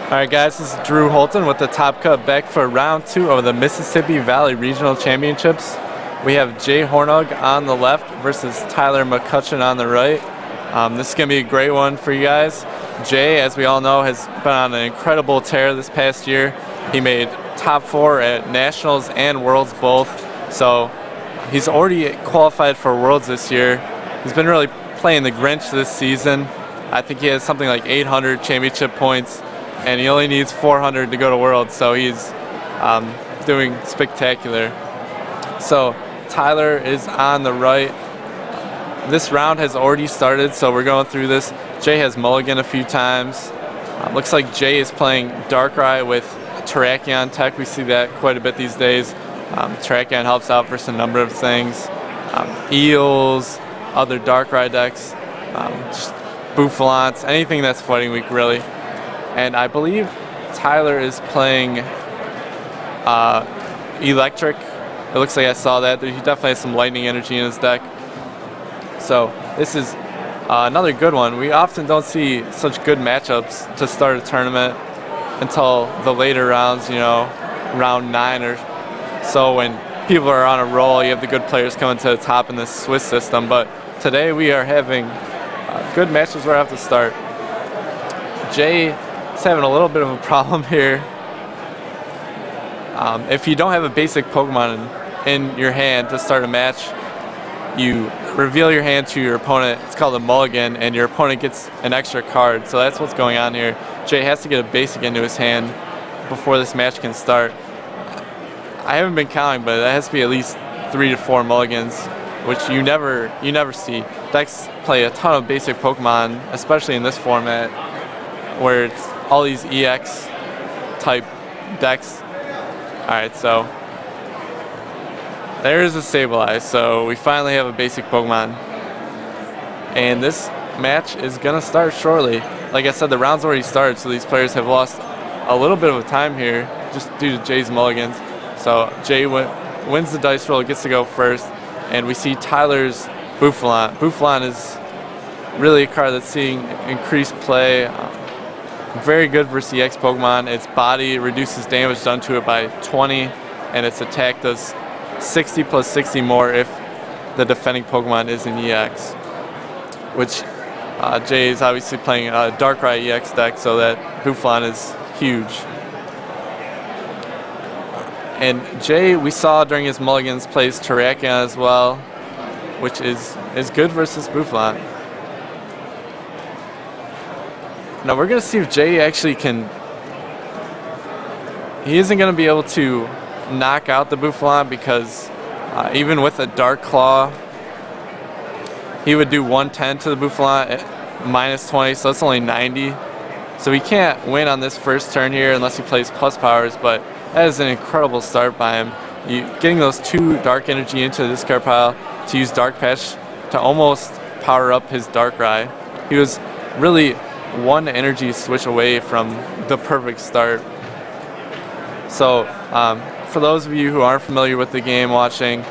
Alright guys, this is Drew Holton with the Top Cut back for round 2 of the Mississippi Valley Regional Championships. We have Jay Hornung on the left versus Tyler McCutchan on the right. This is going to be a great one for you guys. Jay, as we all know, has been on an incredible tear this past year. He made top 4 at Nationals and Worlds both, so he's already qualified for Worlds this year. He's been really playing the Grinch this season. I think he has something like 800 championship points, and he only needs 400 to go to Worlds, so he's doing spectacular. So Tyler is on the right. This round has already started, so we're going through this. Jay has mulliganed a few times. Looks like Jay is playing Darkrai with Terrakion tech. We see that quite a bit these days. Terrakion helps out for some number of things. Eels, other Darkrai decks, Bouffalants, anything that's fighting weak really. And I believe Tyler is playing Eelektrik. It looks like I saw that. He definitely has some lightning energy in his deck. So this is another good one. We often don't see such good matchups to start a tournament until the later rounds, you know, round 9 or so, when people are on a roll. You have the good players coming to the top in this Swiss system. But today we are having good matches right off the start. Jay is having a little bit of a problem here. If you don't have a basic Pokemon in your hand to start a match, you reveal your hand to your opponent. It's called a mulligan, and your opponent gets an extra card. So that's what's going on here. Jay has to get a basic into his hand before this match can start. I haven't been counting, but that has to be at least 3 to 4 mulligans, which you never see. Decks play a ton of basic Pokemon, especially in this format, where it's all these EX type decks. Alright, so there is a Sableye, so we finally have a basic Pokemon. And this match is going to start shortly. Like I said, the round's already started, so these players have lost a little bit of time here just due to Jay's mulligans. So Jay wins the dice roll, gets to go first, and we see Tyler's Bouffalant. Bouffalant is really a card that's seeing increased play. Very good versus EX Pokemon. Its body reduces damage done to it by 20, and its attack does 60 plus 60 more if the defending Pokemon is in EX. Which Jay is obviously playing a Darkrai EX deck, so that Bouffalant is huge. And Jay, we saw during his mulligans, plays Terrakion as well, which is good versus Bouffalant. Now we're going to see if Jay actually can... He isn't going to be able to knock out the Bouffalant because even with a Dark Claw, he would do 110 to the Bouffalant at minus 20, so that's only 90. So he can't win on this first turn here unless he plays plus powers, but that is an incredible start by him. Getting those 2 Dark Energy into the discard pile to use Dark Patch to almost power up his Darkrai. He was really 1 energy switch away from the perfect start. So for those of you who aren't familiar with the game watching,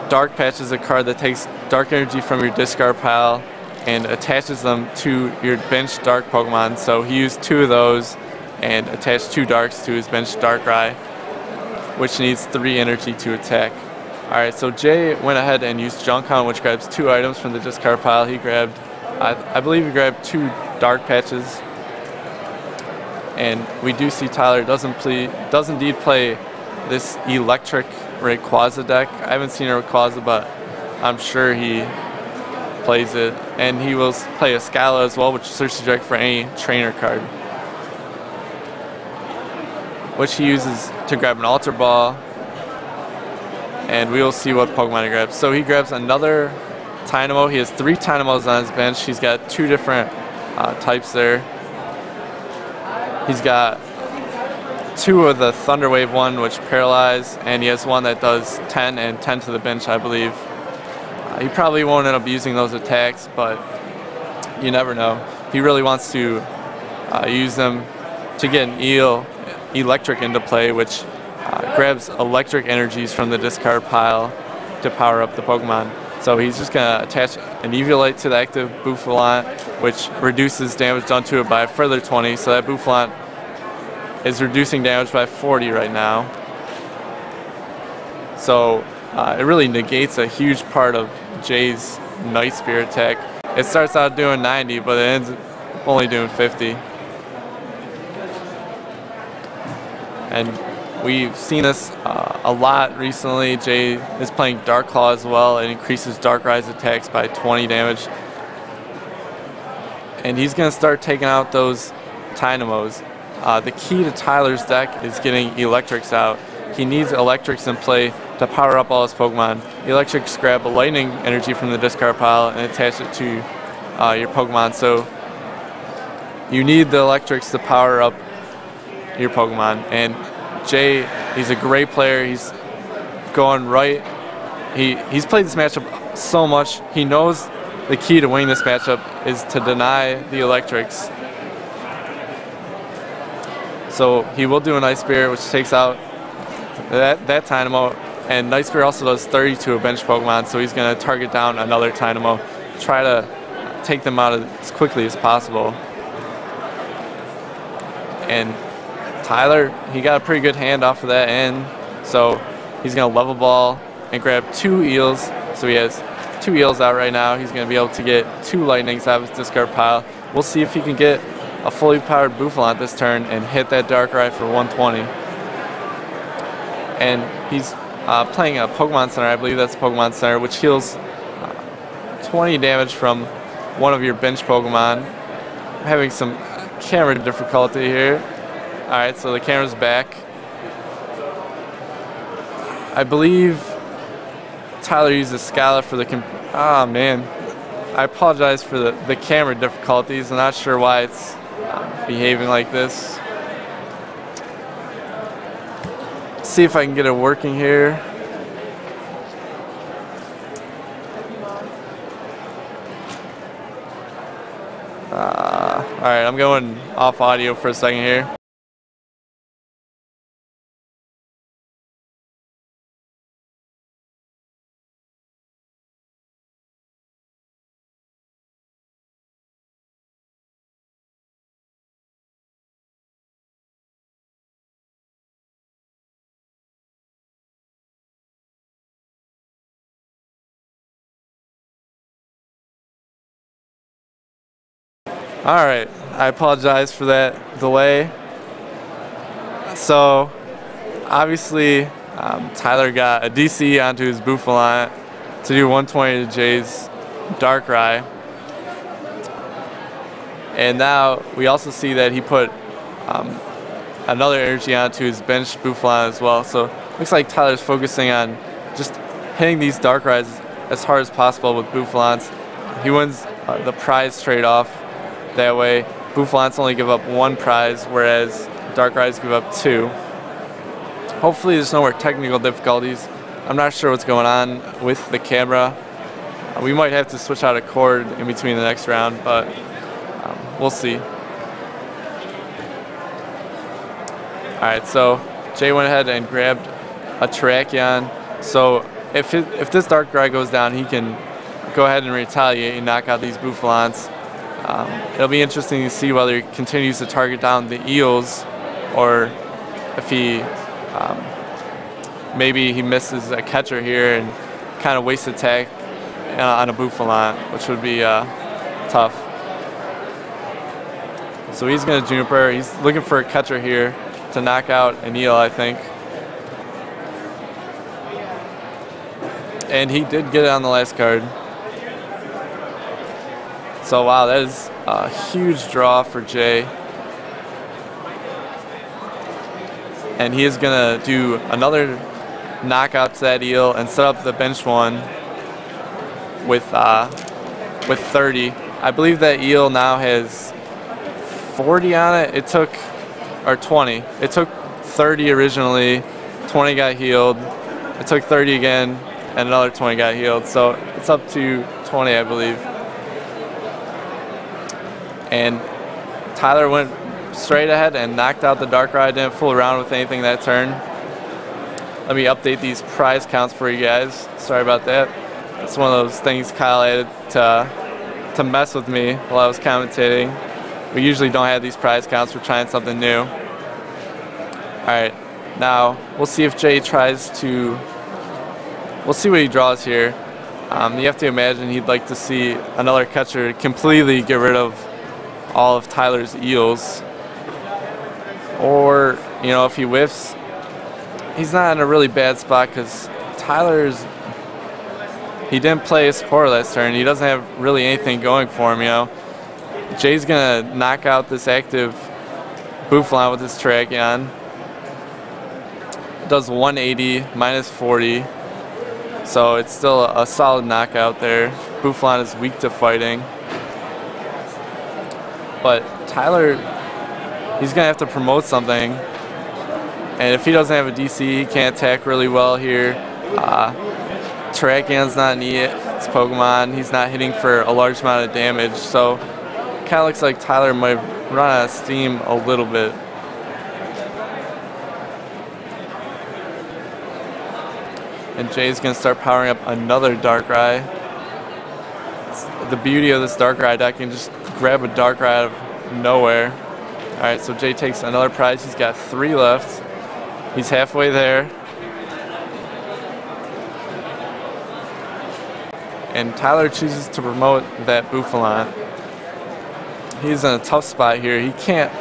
Dark Patch is a card that takes Dark Energy from your discard pile and attaches them to your bench Dark Pokemon. So he used 2 of those and attached 2 Darks to his bench Darkrai, which needs 3 energy to attack. Alright, so Jay went ahead and used Junk Hunt, which grabs 2 items from the discard pile. He grabbed, I believe he grabbed 2 Dark Patches. And we do see Tyler does indeed play this Eelektrik Rayquaza deck. I haven't seen a Rayquaza, but I'm sure he plays it. And he will play a Scala as well, which searches direct for any trainer card, which he uses to grab an Ultra Ball. And we will see what Pokemon he grabs. So he grabs another Tynamo. He has 3 Tynamos on his bench. He's got 2 different types there. He's got 2 of the Thunder Wave one, which paralyze, and he has 1 that does 10 and 10 to the bench, I believe. He probably won't end up using those attacks, but you never know. He really wants to use them to get an Eelektrik into play, which grabs electric energies from the discard pile to power up the Pokemon. So he's just going to attach an Eviolite to the active Bouffalant, which reduces damage done to it by a further 20. So that Bouffalant is reducing damage by 40 right now. So it really negates a huge part of Jay's Night Spear attack. It starts out doing 90, but it ends up only doing 50. And we've seen this a lot recently. Jay is playing Dark Claw as well. It increases Darkrai's attacks by 20 damage. And he's going to start taking out those Dynamos. The key to Tyler's deck is getting Eelektrik out. He needs Eelektrik in play to power up all his Pokemon. Eelektrik grab a lightning energy from the discard pile and attach it to your Pokemon. So you need the Eelektrik to power up your Pokemon. And Jay, he's a great player. He's going right. He's played this matchup so much. He knows the key to winning this matchup is to deny the Eelektrik. So he will do a Night Spear, which takes out that Dynamo. And Night Spear also does 30 to a bench Pokemon, so he's going to target down another Dynamo, try to take them out as quickly as possible. And Tyler, he got a pretty good hand off of that end, so he's going to level ball and grab 2 Eels. So he has 2 Eels out right now. He's going to be able to get 2 Lightnings out of his discard pile. We'll see if he can get a fully powered Bouffalant this turn and hit that Darkrai for 120. And he's playing a Pokemon Center, I believe that's Pokemon Center, which heals 20 damage from one of your bench Pokemon. I'm having some camera difficulty here. Alright, so the camera's back. I believe Tyler used a Scala for the man. I apologize for the camera difficulties. I'm not sure why it's behaving like this. See if I can get it working here. Alright, I'm going off audio for a second here. Alright, I apologize for that delay. So, obviously, Tyler got a DC onto his Bouffalant to do 120 to Jay's Darkrai. And now we also see that he put another energy onto his bench Bouffalant as well. So, looks like Tyler's focusing on just hitting these Darkrai's as hard as possible with Bouffalants. He wins the prize trade-off. That way, Bouffalants only give up 1 prize, whereas Darkrai's give up 2. Hopefully there's no more technical difficulties. I'm not sure what's going on with the camera. We might have to switch out a cord in between the next round, but we'll see. Alright, so Jay went ahead and grabbed a Terrakion. So if this Darkrai goes down, he can go ahead and retaliate and knock out these Bouffalants. It'll be interesting to see whether he continues to target down the Eels or if he maybe he misses a catcher here and kind of wastes attack on a Bouffalant, which would be tough. So he's going to Juniper. He's looking for a catcher here to knock out an Eel, I think. And he did get it on the last card. So wow, that is a huge draw for Jay. And he is going to do another knockout to that Eel and set up the bench one with 30. I believe that Eel now has 40 on it. It took, or 20. It took 30 originally, 20 got healed. It took 30 again, and another 20 got healed. So it's up to 20, I believe. And Tyler went straight ahead and knocked out the Darkrai. Didn't fool around with anything that turn. Let me update these prize counts for you guys. Sorry about that. That's one of those things Kyle added to mess with me while I was commentating. We usually don't have these prize counts. We're trying something new. Alright, now we'll see if Jay tries to... We'll see what he draws here. You have to imagine he'd like to see another catcher completely get rid of all of Tyler's Eels. Or, you know, if he whiffs, he's not in a really bad spot because he didn't play a supporter last turn. He doesn't have really anything going for him, you know. Jay's going to knock out this active Bouffalant with his Terrakion. Does 180, minus 40. So it's still a solid knockout there. Bouffalant is weak to fighting. But Tyler, he's going to have to promote something. And if he doesn't have a DC, he can't attack really well here. Terrakion's not neat. It's Pokemon. He's not hitting for a large amount of damage. So it kind of looks like Tyler might run out of steam a little bit. And Jay's going to start powering up another Darkrai. The beauty of this Darkrai deck, you can just grab a Darkrai out of nowhere. Alright, so Jay takes another prize. He's got 3 left. He's halfway there. And Tyler chooses to promote that Bouffalant. He's in a tough spot here. He can't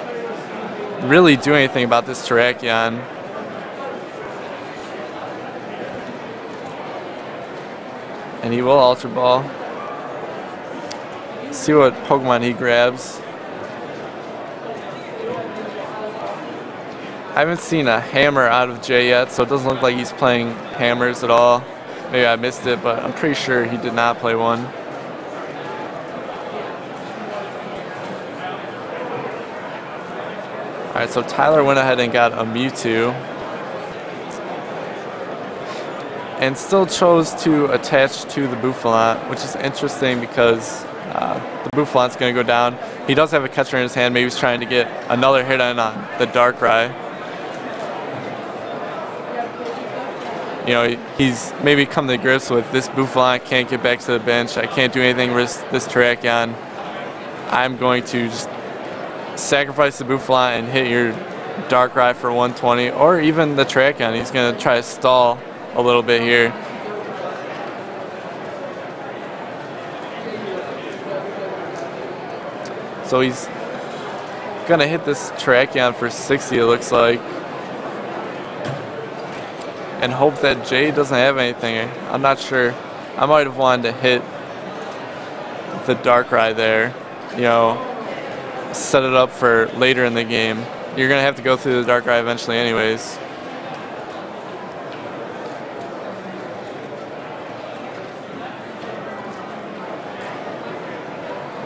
really do anything about this Terrakion. And he will Ultra Ball. See what Pokemon he grabs. I haven't seen a hammer out of Jay yet, so it doesn't look like he's playing hammers at all. Maybe I missed it, but I'm pretty sure he did not play one. Alright, so Tyler went ahead and got a Mewtwo. And still chose to attach to the Bouffalant, which is interesting because the Bouffalant's going to go down. He does have a catcher in his hand. Maybe he's trying to get another hit on the Darkrai. You know, he's maybe come to grips with this Bouffalant can't get back to the bench. I can't do anything with this Terrakion. I'm going to just sacrifice the Bouffalant and hit your Darkrai for 120, or even the Terrakion. He's going to try to stall a little bit here. So he's gonna hit this Terrakion for 60, it looks like, and hope that Jay doesn't have anything. I'm not sure. I might have wanted to hit the Darkrai there, you know, set it up for later in the game. You're gonna have to go through the Darkrai eventually anyways.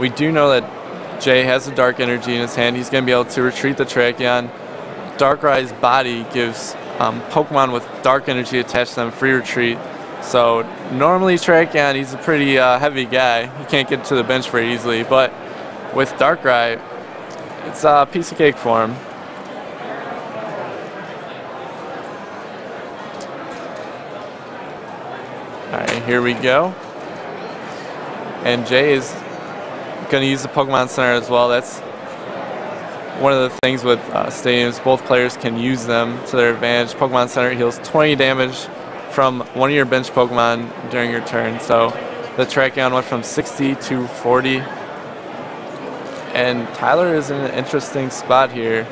We do know that Jay has a Dark Energy in his hand. He's going to be able to retreat the Terrakion. Darkrai's body gives Pokemon with Dark Energy attached to them free retreat. So normally Terrakion, he's a pretty heavy guy. He can't get to the bench very easily. But with Darkrai, it's a piece of cake for him. Alright, here we go. And Jay is going to use the Pokemon Center as well. That's one of the things with stadiums. Both players can use them to their advantage. Pokemon Center heals 20 damage from one of your bench Pokemon during your turn. So the Terrakion went from 60 to 40. And Tyler is in an interesting spot here.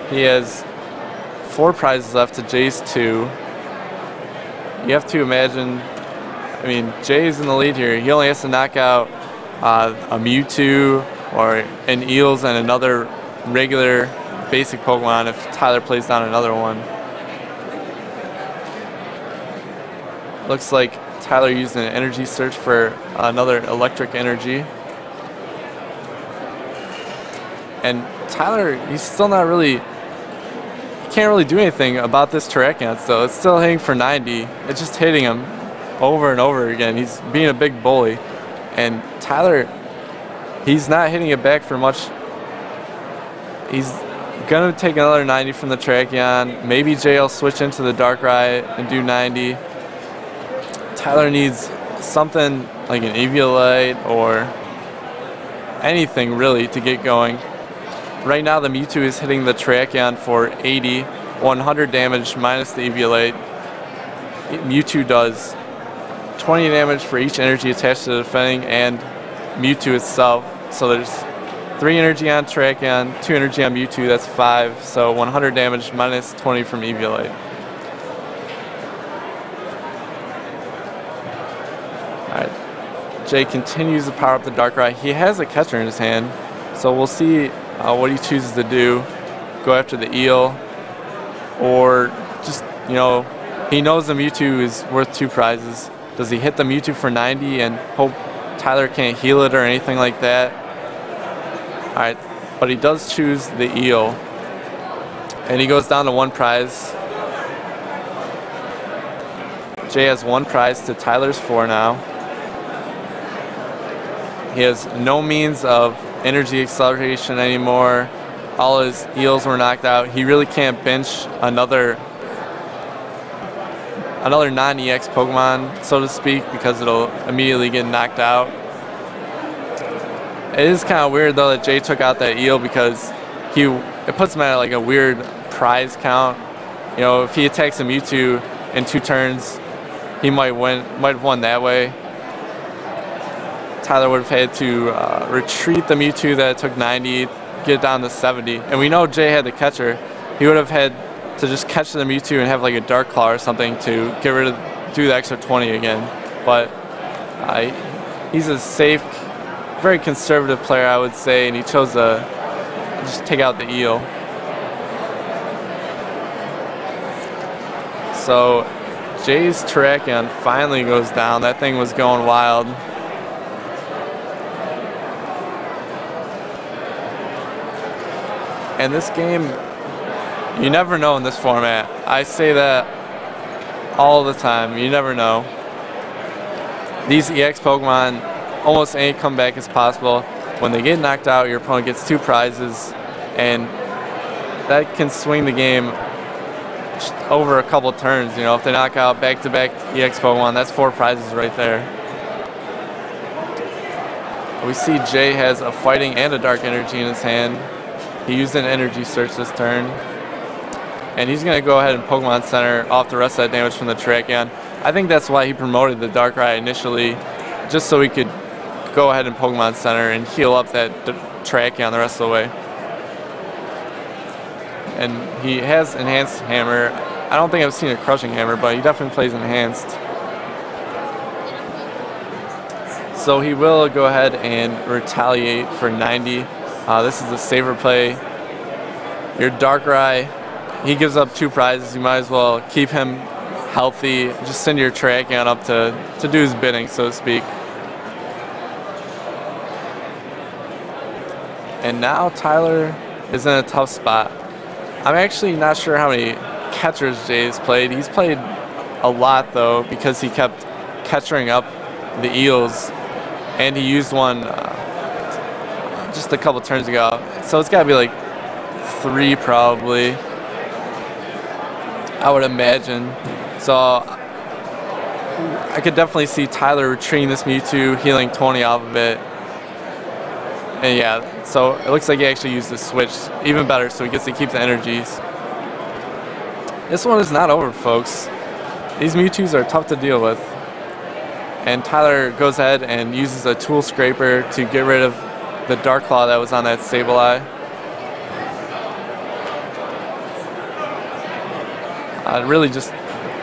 He has 4 prizes left to Jay's 2. You have to imagine, I mean, Jay's in the lead here. He only has to knock out a Mewtwo or an Eels and another regular basic Pokemon if Tyler plays down another one. Looks like Tyler used an energy search for another electric energy. And Tyler, he's still not really, can't really do anything about this Terrakion still. It's still hitting for 90. It's just hitting him over and over again. He's being a big bully. And Tyler, he's not hitting it back for much. He's going to take another 90 from the Terrakion. Maybe Jay will switch into the Darkrai and do 90. Tyler needs something like an Eviolite or anything really to get going. Right now the Mewtwo is hitting the Terrakion for 80, 100 damage minus the Eelektrik. Mewtwo does 20 damage for each energy attached to the defending and Mewtwo itself. So there's 3 energy on Terrakion, 2 energy on Mewtwo, that's 5. So 100 damage minus 20 from Eelektrik. Alright, Jay continues to power up the Darkrai. He has a catcher in his hand, so we'll see what he chooses to do. Go after the eel, or just, you know, he knows the Mewtwo is worth 2 prizes. Does he hit the Mewtwo for 90 and hope Tyler can't heal it or anything like that? Alright, but he does choose the eel. And he goes down to 1 prize. Jay has 1 prize to Tyler's 4 now. He has no means of energy acceleration anymore. All his eels were knocked out. He really can't bench another non-EX Pokemon, so to speak, because it'll immediately get knocked out. It is kind of weird though that Jay took out that eel, because it puts him at like a weird prize count. You know, if he attacks a Mewtwo in 2 turns, he might have won that way. Tyler would have had to retreat the Mewtwo that took 90, get it down to 70. And we know Jay had the catcher. He would have had to just catch the Mewtwo and have like a Darkrai or something to get rid of, do the extra 20 again. But he's a safe, very conservative player, I would say, and he chose to just take out the eel. So Jay's Terrakion finally goes down. That thing was going wild. And this game, you never know in this format. I say that all the time. You never know. These EX Pokemon, almost any comeback is possible. When they get knocked out, your opponent gets 2 prizes, and that can swing the game over a couple turns. You know, if they knock out back-to-back EX Pokemon, that's 4 prizes right there. We see Jay has a fighting and a dark energy in his hand. He used an energy search this turn. And he's going to go ahead and Pokemon Center off the rest of that damage from the Terrakion. I think that's why he promoted the Darkrai initially, just so he could go ahead and Pokemon Center and heal up that Terrakion the rest of the way. And he has Enhanced Hammer. I don't think I've seen a Crushing Hammer, but he definitely plays Enhanced. So he will go ahead and retaliate for 90. This is a safer play. Your Darkrai, he gives up 2 prizes. You might as well keep him healthy. Just send your Terrakion up to do his bidding, so to speak. And now Tyler is in a tough spot. I'm actually not sure how many catchers Jay's played. He's played a lot though, because he kept catchering up the eels, and he used one just a couple turns ago. So it's got to be like 3 probably, I would imagine. So I could definitely see Tyler retreating this Mewtwo, healing 20 off of it. And yeah, so it looks like he actually used the switch. Even better, so he gets to keep the energies. This one is not over, folks. These Mewtwo's are tough to deal with. And Tyler goes ahead and uses a Tool Scraper to get rid of the Dark Claw that was on that Sableye. Really just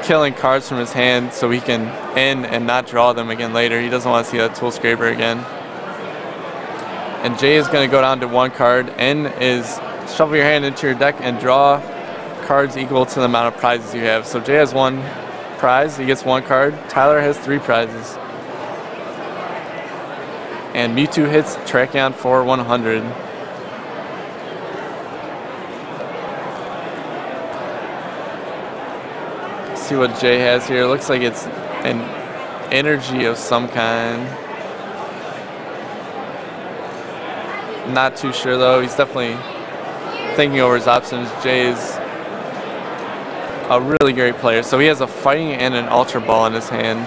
killing cards from his hand so he can end and not draw them again later. He doesn't want to see that Tool Scraper again. And Jay is going to go down to 1 card. N is shuffle your hand into your deck and draw cards equal to the amount of prizes you have. So Jay has 1 prize, he gets 1 card. Tyler has 3 prizes. And Mewtwo hits Terrakion for 100. Let's see what Jay has here. Looks like it's an energy of some kind. Not too sure though. He's definitely thinking over his options. Jay is a really great player. So he has a fighting and an Ultra Ball in his hand.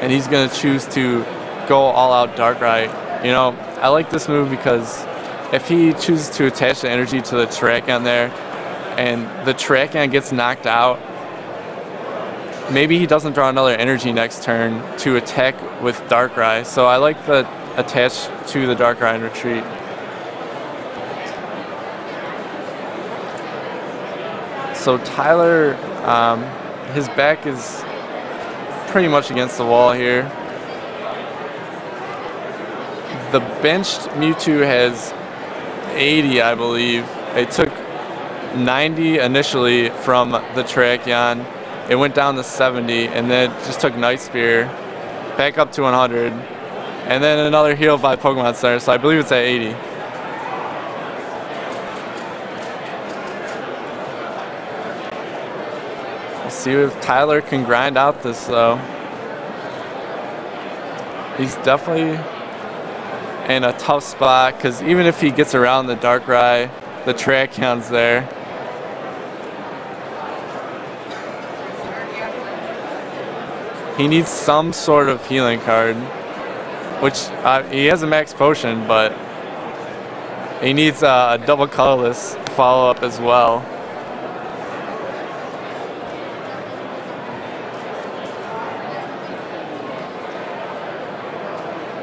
And he's going to choose to go all out Darkrai. You know, I like this move because if he chooses to attach the energy to the Terrakion there, and the Terrakion gets knocked out, maybe he doesn't draw another energy next turn to attack with Darkrai. So I like the attach to the Darkrai and retreat. So Tyler, his back is pretty much against the wall here. The benched Mewtwo has 80, I believe. It took 90 initially from the Terrakion. It went down to 70, and then it just took Night Spear back up to 100, and then another heal by Pokemon Center, so I believe it's at 80. We'll see if Tyler can grind out this, though. He's definitely in a tough spot, because even if he gets around the Darkrai, the Terrakion's there. He needs some sort of healing card, which he has a max potion, but he needs a double colorless follow-up as well.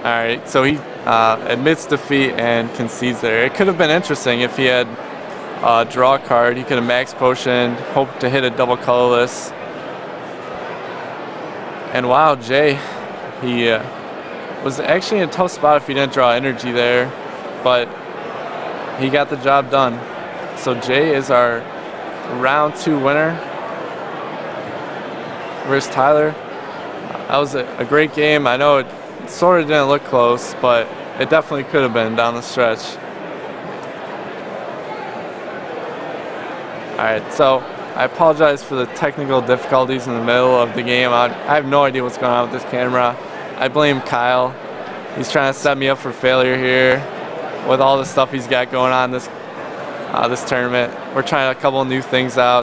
Alright, so he admits defeat and concedes there. It could have been interesting if he had a draw card. He could have max potioned, hoped to hit a double colorless. And wow, Jay, he was actually in a tough spot if he didn't draw energy there, but he got the job done. So Jay is our round 2 winner versus Tyler. That was a great game. I know it sort of didn't look close, but it definitely could have been down the stretch. Alright, so I apologize for the technical difficulties in the middle of the game. I have no idea what's going on with this camera. I blame Kyle. He's trying to set me up for failure here with all the stuff he's got going on this tournament. We're trying a couple new things out.